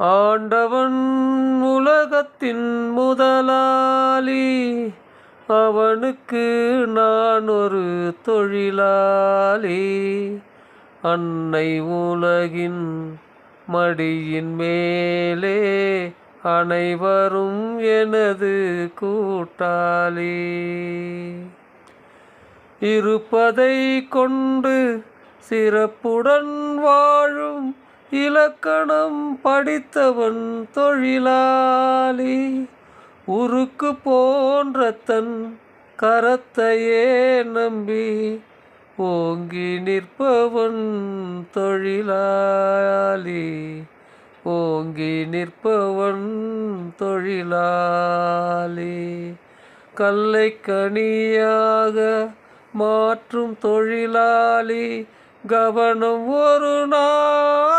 ஆண்டவன் உலகத்தின் முதலாளி, அவனுக்கு நான் ஒரு தொழிலாளி. அன்னை உலகின் மடியின் மேலே அனைவரும் எனது கூட்டாளி. இருப்பதை கொண்டு சிறப்புடன் வாழும் இலக்கணம் படித்தவன் தொழிலாளி. உருக்கு போன்ற தன் கரத்தையே நம்பி ஓங்கி நிற்பவன் தொழிலாளி. ஓங்கி நிற்பவன் தொழிலாளி. கல்லை கனியாக மாற்றும் தொழிலாளி. கவனம் ஒரு நாள்